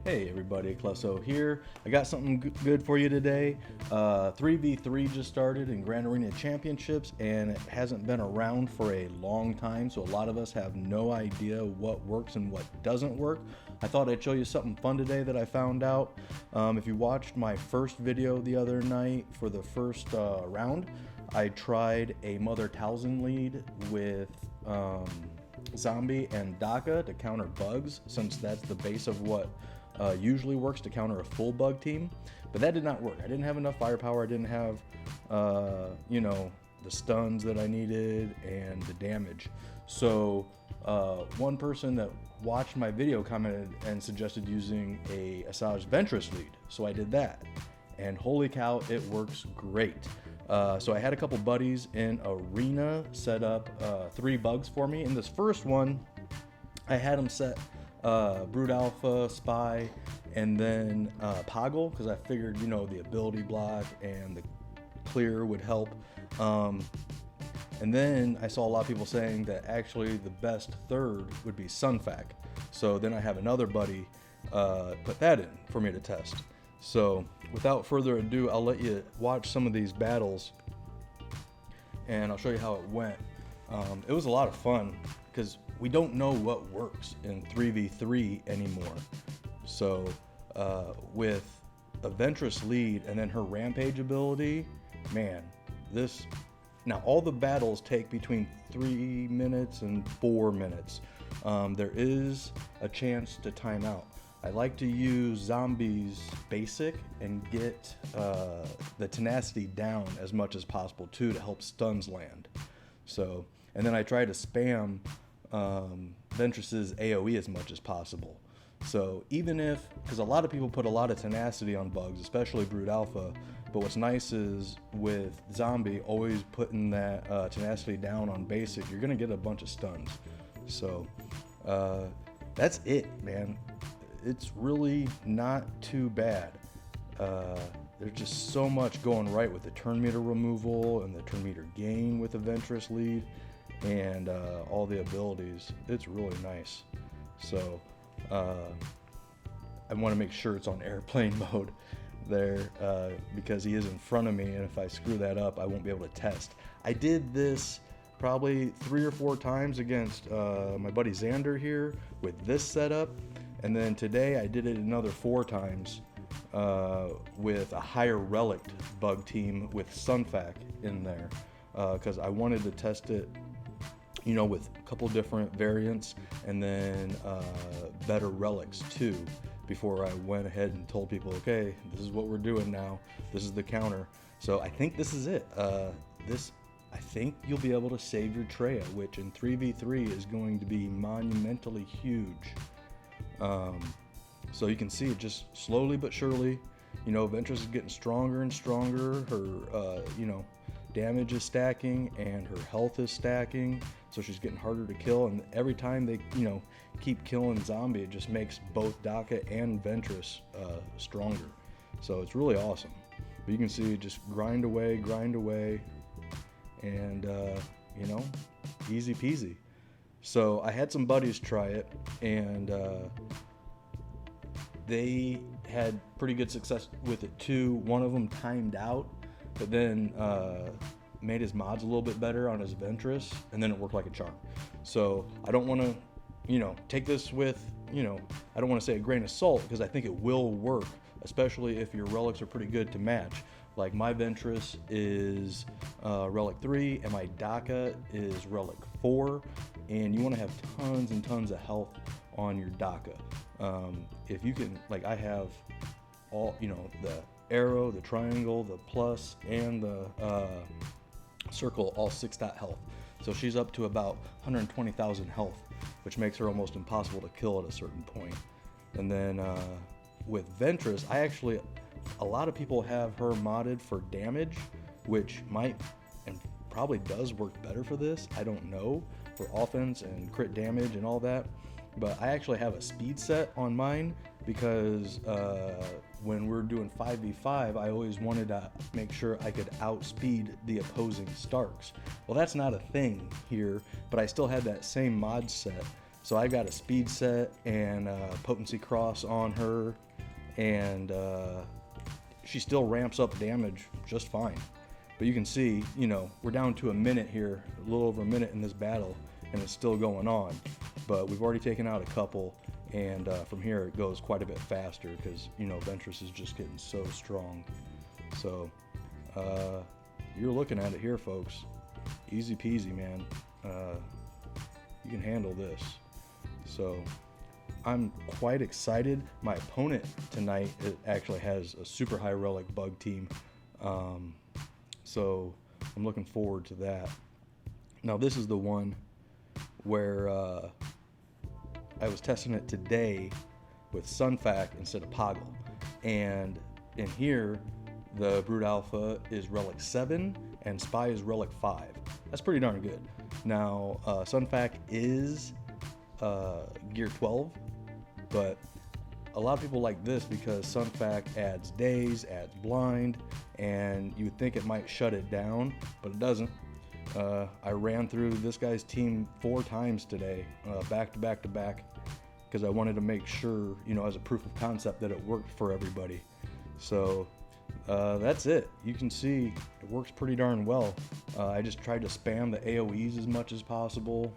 Hey everybody, Klesso here. I got something good for you today. 3v3 just started in Grand Arena Championships and it hasn't been around for a long time, so a lot of us have no idea what works and what doesn't work. I thought I'd show you something fun today that I found out. If you watched my first video the other night for the first round, I tried a Mother Talzin lead with Zombie and Daka to counter bugs, since that's the base of what usually works to counter a full bug team, but that did not work. I didn't have enough firepower. I didn't have, the stuns that I needed and the damage. So one person that watched my video commented and suggested using a SWGOH Ventress lead. So I did that, and holy cow, it works great. So I had a couple buddies in Arena set up 3 bugs for me. In this first one, I had them set Brood Alpha, Spy, and then Poggle, because I figured, the ability block and the clear would help. And then I saw a lot of people saying that actually the best third would be Sunfac. So then I have another buddy put that in for me to test. So without further ado, I'll let you watch some of these battles and I'll show you how it went. It was a lot of fun because we don't know what works in 3v3 anymore. So with a Ventress lead and then her Rampage ability, man, now all the battles take between 3 minutes and 4 minutes. There is a chance to time out. I like to use Zombie's basic and get the tenacity down as much as possible too, to help stuns land. So, and then I try to spam Ventress's AoE as much as possible. So even if, because a lot of people put a lot of tenacity on bugs, especially Brood Alpha, but what's nice is with Zombie always putting that tenacity down on basic, you're gonna get a bunch of stuns. So that's it, man. It's really not too bad. There's just so much going right with the turn meter removal and the turn meter gain with the Ventress lead and all the abilities. It's really nice. So I want to make sure it's on airplane mode there because he is in front of me, and if I screw that up, I won't be able to test. I did this probably 3 or 4 times against my buddy Xander here with this setup, and then today I did it another 4 times with a higher relict bug team with Sunfac in there because I wanted to test it, with a couple different variants and then better relics too, before I went ahead and told people, okay, this is what we're doing now. This is the counter. So I think this is it. I think you'll be able to save your Treya, which in 3v3 is going to be monumentally huge. So you can see it just slowly but surely, Ventress is getting stronger and stronger. Her, damage is stacking and her health is stacking. So she's getting harder to kill. And every time they, keep killing Zombie, it just makes both Daka and Ventress stronger. So it's really awesome. But you can see just grind away, and, easy peasy. So I had some buddies try it, and they had pretty good success with it too. One of them timed out, but then made his mods a little bit better on his Ventress, and then it worked like a charm. So I don't want to, take this with, I don't want to say a grain of salt, because I think it will work, especially if your relics are pretty good to match. Like my Ventress is Relic 3 and my Daka is Relic 4, and you want to have tons and tons of health on your Daka. If you can, like I have all, the arrow, the triangle, the plus, and the circle, all 6 dot health. So she's up to about 120,000 health, which makes her almost impossible to kill at a certain point. And then with Ventress, a lot of people have her modded for damage, which might and probably does work better for this. I don't know, for offense and crit damage and all that. But I actually have a speed set on mine because when we're doing 5v5, I always wanted to make sure I could outspeed the opposing Starks. Well, that's not a thing here, but I still had that same mod set. So I got a speed set and a potency cross on her, and she still ramps up damage just fine. But you can see, we're down to a minute here, a little over a minute in this battle, and it's still going on. But we've already taken out a couple, and from here it goes quite a bit faster because, Ventress is just getting so strong. So you're looking at it here, folks. Easy peasy, man. You can handle this. So I'm quite excited. My opponent tonight actually has a super high relic bug team. So I'm looking forward to that. Now this is the one where I was testing it today with Sunfac instead of Poggle. And in here, the Brood Alpha is relic 7 and Spy is relic 5. That's pretty darn good. Now, Sunfac is gear 12, but a lot of people like this because Sunfac adds daze, adds blind, and you would think it might shut it down, but it doesn't. I ran through this guy's team 4 times today, back to back to back, because I wanted to make sure, as a proof of concept that it worked for everybody. So that's it. You can see it works pretty darn well. I just tried to spam the AoEs as much as possible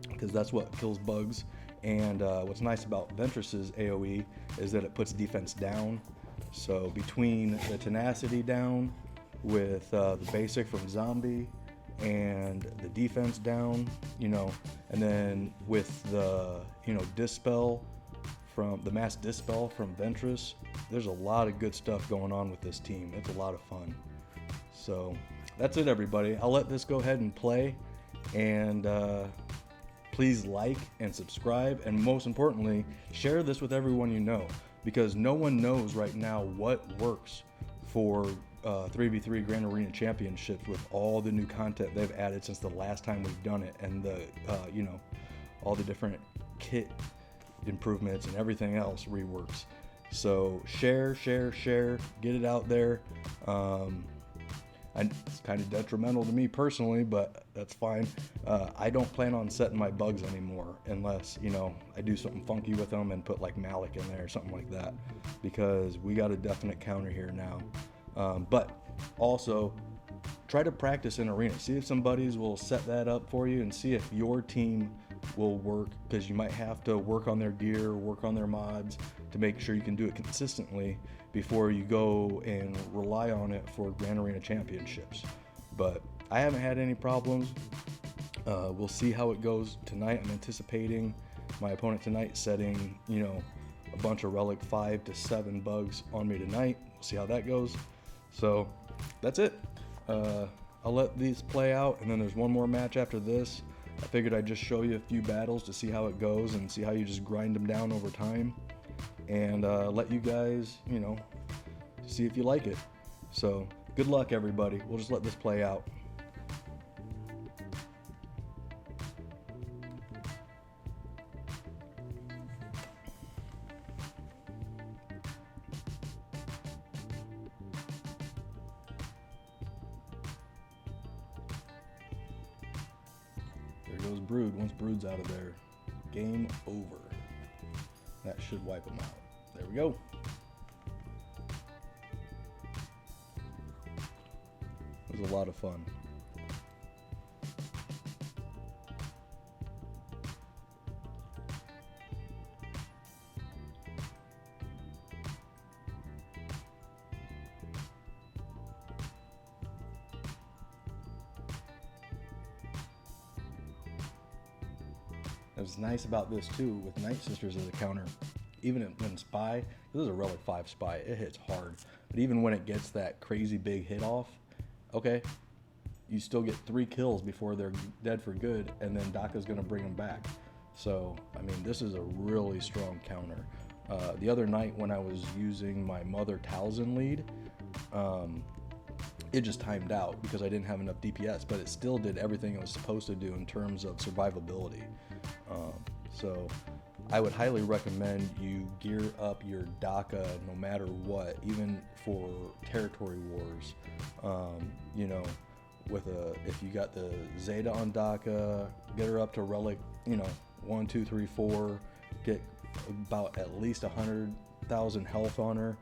because that's what kills bugs. And what's nice about Ventress's AoE is that it puts defense down. So between the tenacity down with the basic from Zombie and the defense down, and then with the, dispel from the mass dispel from Ventress, there's a lot of good stuff going on with this team. It's a lot of fun. So that's it, everybody. I'll let this go ahead and play, and please like and subscribe, and most importantly, share this with everyone you know, because no one knows right now what works for 3v3 Grand Arena Championships with all the new content they've added since the last time we've done it, and the all the different kit improvements and everything else reworks. So share, get it out there. And it's kind of detrimental to me personally, but that's fine. I don't plan on setting my bugs anymore unless, I do something funky with them and put like Malik in there or something like that, because we got a definite counter here now. But also try to practice in arena. See if some buddies will set that up for you and see if your team will work, because you might have to work on their gear, work on their mods to make sure you can do it consistently before you go and rely on it for Grand Arena Championships. But I haven't had any problems. We'll see how it goes tonight. I'm anticipating my opponent tonight setting, a bunch of relic 5 to 7 bugs on me tonight. We'll see how that goes. So that's it. I'll let these play out, and then there's one more match after this. I figured I'd just show you a few battles to see how it goes and see how you just grind them down over time, and let you guys, see if you like it. So good luck, everybody. We'll just let this play out. There goes Brood. Once Brood's out of there, game over. That should wipe them out. There we go. It was a lot of fun. What's nice about this too, with Night Sisters as a counter, even when Spy, this is a relic 5 Spy, it hits hard, but even when it gets that crazy big hit off, okay, you still get 3 kills before they're dead for good, and then Daka's gonna bring them back. So I mean, this is a really strong counter. The other night when I was using my Mother Talzin lead, it just timed out because I didn't have enough DPS, but it still did everything it was supposed to do in terms of survivability. So I would highly recommend you gear up your Daka no matter what, even for territory wars. With if you got the Zeta on Daka, get her up to relic, 1, 2, 3, 4, get about at least 100,000 health on her.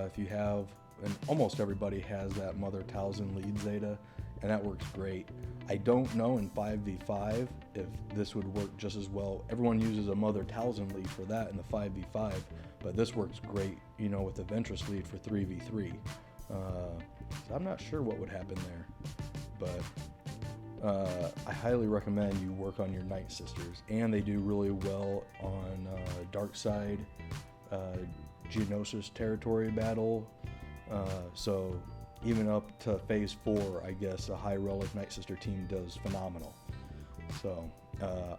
If you have, and almost everybody has that Mother Towson lead Zeta, and that works great. I don't know in 5v5 if this would work just as well. Everyone uses a Mother Towson lead for that in the 5v5, but this works great, you know, with the Ventress lead for 3v3. So I'm not sure what would happen there, but I highly recommend you work on your Night Sisters, and they do really well on Dark Side, Geonosis territory battle. So even up to phase 4, I guess a High Relic Night Sister team does phenomenal. So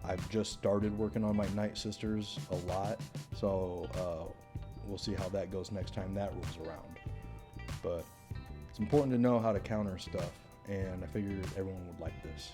I've just started working on my Night Sisters a lot, so we'll see how that goes next time that rolls around. But it's important to know how to counter stuff, and I figured everyone would like this.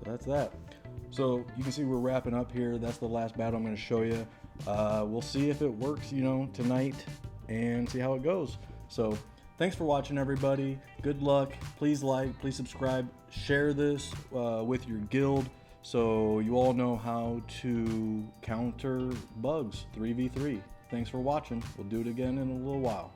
That's that. So you can see we're wrapping up here. That's the last battle I'm going to show you. We'll see if it works, you know, tonight, and see how it goes. So thanks for watching, everybody. Good luck. Please like, please subscribe, share this with your guild so you all know how to counter bugs 3v3. Thanks for watching. We'll do it again in a little while.